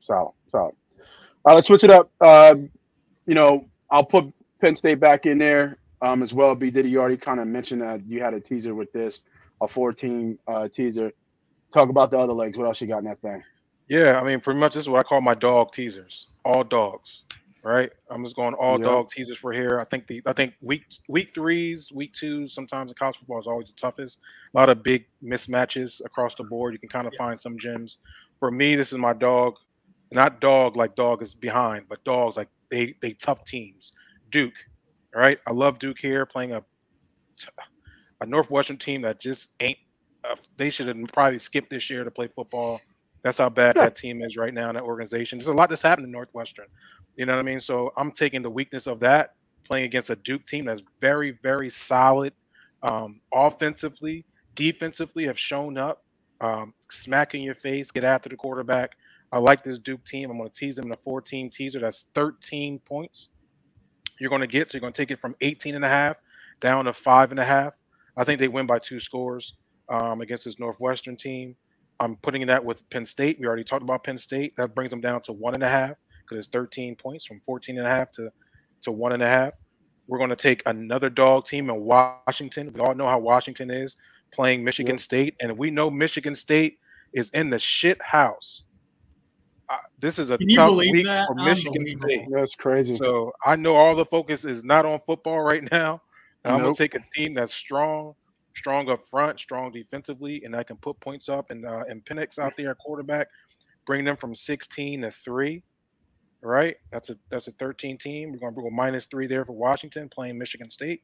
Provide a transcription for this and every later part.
Solid. Solid. Let's switch it up. I'll put Penn State back in there as well. B Diddy, you already kind of mentioned that you had a teaser with this, a 14 teaser. Talk about the other legs. What else you got in that thing? Yeah, I mean, pretty much this is what I call my dog teasers. All dogs, right? I'm just going all Yeah. dog teasers for here. I think week threes, week twos, sometimes in college football is always the toughest. A lot of big mismatches across the board. You can kind of find some gems. For me, this is my dog. Not dog like dog is behind, but dogs like they tough teams. Duke, all right? I love Duke here playing a Northwestern team that just ain't. They should have probably skipped this year to play football. That's how bad that team is right now in that organization. There's a lot that's happened in Northwestern. You know what I mean? So I'm taking the weakness of that, playing against a Duke team that's very, very solid offensively, defensively have shown up, smack in your face, get after the quarterback. I like this Duke team. I'm going to tease them in a 14 teaser. That's 13 points you're going to get. So you're going to take it from 18.5 down to 5.5. I think they win by 2 scores against this Northwestern team. I'm putting that with Penn State. We already talked about Penn State. That brings them down to 1.5 because it's 13 points from 14.5 to 1.5. We're going to take another dog team in Washington. We all know how Washington is playing Michigan State, and we know Michigan State is in the shit house. This is a tough week for Michigan State. That's crazy. So I know all the focus is not on football right now. And I'm going to take a team that's strong up front, strong defensively, and I can put points up and Penix out there at quarterback, bring them from 16 to 3. Right? That's a 13 team. We're going to go -3 there for Washington playing Michigan State.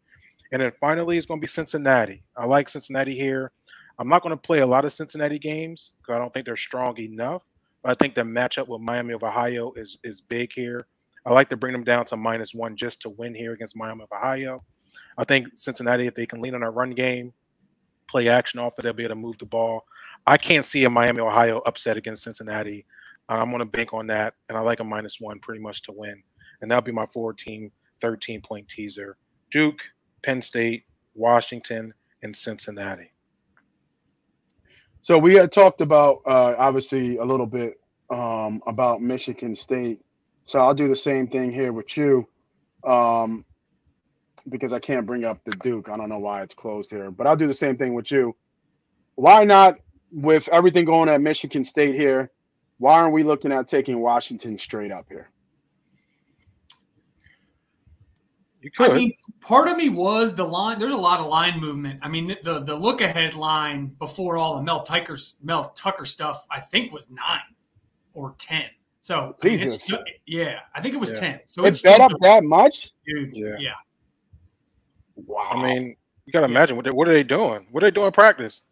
And then finally, it's going to be Cincinnati. I like Cincinnati here. I'm not going to play a lot of Cincinnati games because I don't think they're strong enough. But I think the matchup with Miami of Ohio is big here. I like to bring them down to -1 just to win here against Miami of Ohio. I think Cincinnati, if they can lean on a run game, play action off it, they'll be able to move the ball. I can't see a Miami Ohio upset against Cincinnati. I'm going to bank on that, and I like a -1 pretty much to win. And that'll be my 4-team, 13-point teaser. Duke, Penn State, Washington, and Cincinnati. So we had talked about, obviously, a little bit about Michigan State. So I'll do the same thing here with you because I can't bring up the Duke. I don't know why it's closed here, but I'll do the same thing with you. Why not, with everything going at Michigan State here, why aren't we looking at taking Washington straight up here? You could. I mean, part of me was the line. There's a lot of line movement. I mean, the look ahead line before all the Mel Tucker stuff, I think was 9 or 10. So I mean, I think it was 10. So it's bet up that much, dude. Yeah. Wow. I mean, you got to imagine what are they doing? What are they doing in practice?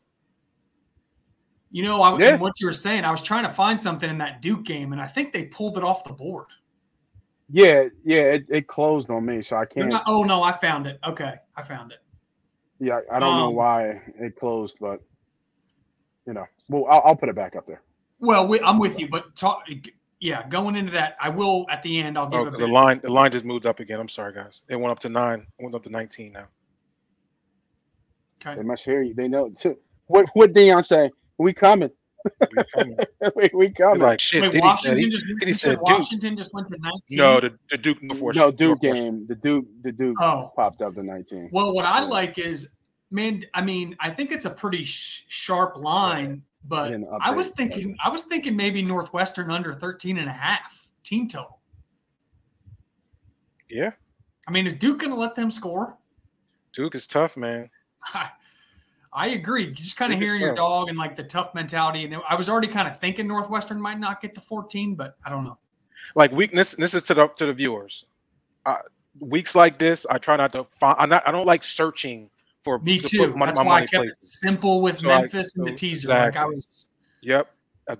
You know, and what you were saying, I was trying to find something in that Duke game, and I think they pulled it off the board. Yeah, it closed on me, so I can't. Oh no, I found it. Okay, I found it. Yeah, I don't know why it closed, but well, I'll put it back up there. Well, I'm with you, but going into that, I will at the end. I'll give it. The line just moved up again. I'm sorry, guys. It went up to 9. It went up to 19 now. Okay. They must hear you. They know. What Deion say? We coming. we coming. Like shit. Wait, Washington just went to 19. No, the Duke. No, Duke game. The Duke popped up to 19. Well, what I like is, man. I mean, I think it's a pretty sharp line, but I was thinking maybe Northwestern under 13.5 team total. Yeah. I mean, is Duke going to let them score? Duke is tough, man. I agree. Just kind of hearing your dog and like the tough mentality. And I was already kind of thinking Northwestern might not get to 14, but I don't know. Like weakness. This is to the viewers. Weeks like this, I try not to find. I don't like searching for. Me too. That's why I kept it simple with Memphis and the teaser. Exactly. Like I was. Yep.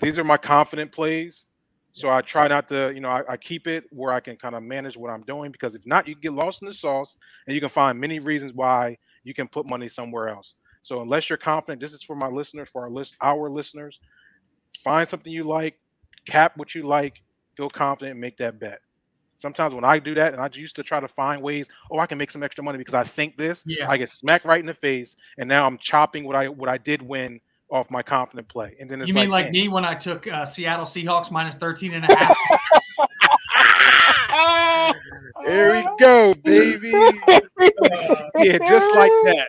These are my confident plays. So I try not to, I keep it where I can kind of manage what I'm doing, because if not, you can get lost in the sauce and you can find many reasons why you can put money somewhere else. So unless you're confident, this is for my listeners, for our listeners, find something you like, cap what you like, feel confident, and make that bet. Sometimes when I do that, and I used to try to find ways, I can make some extra money because I think this, I get smacked right in the face, and now I'm chopping what I did win off my confident play. And then it's you mean like man. me when I took Seattle Seahawks minus 13.5? Here we go, baby. Yeah, just like that.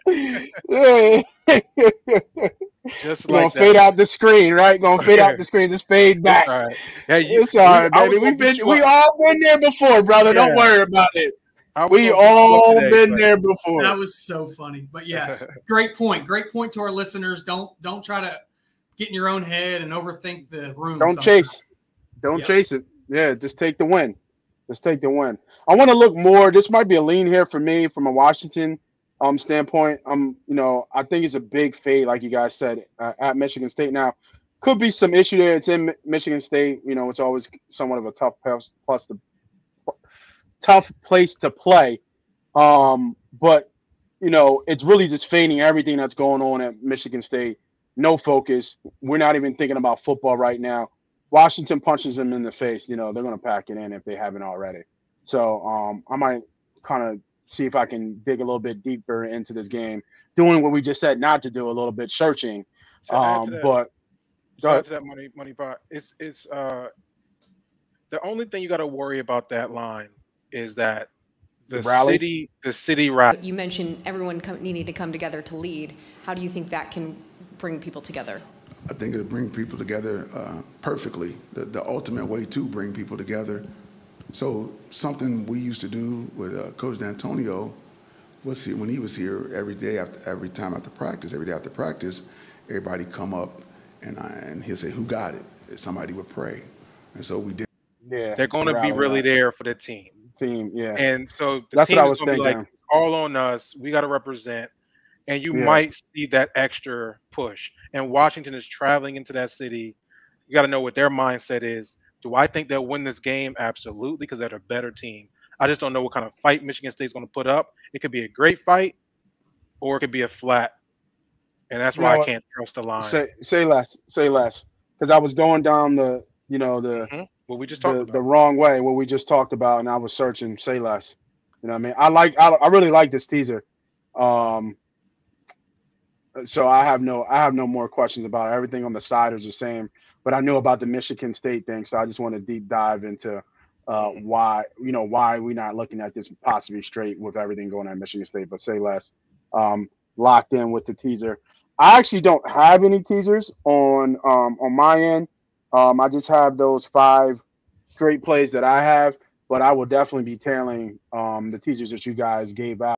Just Gonna like that. fade out the screen, right? Gonna fade out the screen, just fade back. It's all right. Hey, It's all right, baby. We all been there before, brother. Don't worry about it. We all been there before. That was so funny. But yes, great point. Great point to our listeners. Don't try to get in your own head and overthink the room. Don't chase. Don't chase it. Yeah, just take the win. Just take the win. I want to look more. This might be a lean here for me from a Washington standpoint. I think it's a big fade, like you guys said, at Michigan State. Now, could be some issue there. It's in Michigan State. It's always somewhat of a tough place to play. But it's really just fading everything that's going on at Michigan State. No focus. We're not even thinking about football right now. Washington punches them in the face. They're going to pack it in if they haven't already. So I might kind of see if I can dig a little bit deeper into this game, doing what we just said not to do, a little bit searching. But to that MoneyPot, it's the only thing you got to worry about that line is that the city rally. You mentioned everyone needing to come together to lead. How do you think that can bring people together? I think it'll bring people together perfectly. The ultimate way to bring people together. So something we used to do with Coach D'Antonio was when he was here every day, every day after practice, everybody come up and he'll say, "Who got it?" Somebody would pray, and so we did. Yeah, they're going to be really there for the team. Yeah, and so that's what I was thinking. Like, all on us. We got to represent, and you might see that extra push. And Washington is traveling into that city. You got to know what their mindset is. Do I think they'll win this game? Absolutely, because they're a better team. I just don't know what kind of fight Michigan State's going to put up. It could be a great fight, or it could be a flat. And that's why I can't trust the line. Say less. Because I was going down the what we just talked about. The wrong way, what we just talked about, and I was searching. Say less. You know what I mean? I really like this teaser. So I have no more questions about it. Everything on the side is the same. But I knew about the Michigan State thing, so I just want to deep dive into why we're not looking at this possibly straight with everything going on at Michigan State. But say less. Locked in with the teaser. I actually don't have any teasers on my end. I just have those 5 straight plays that I have, but I will definitely be tailing the teasers that you guys gave out.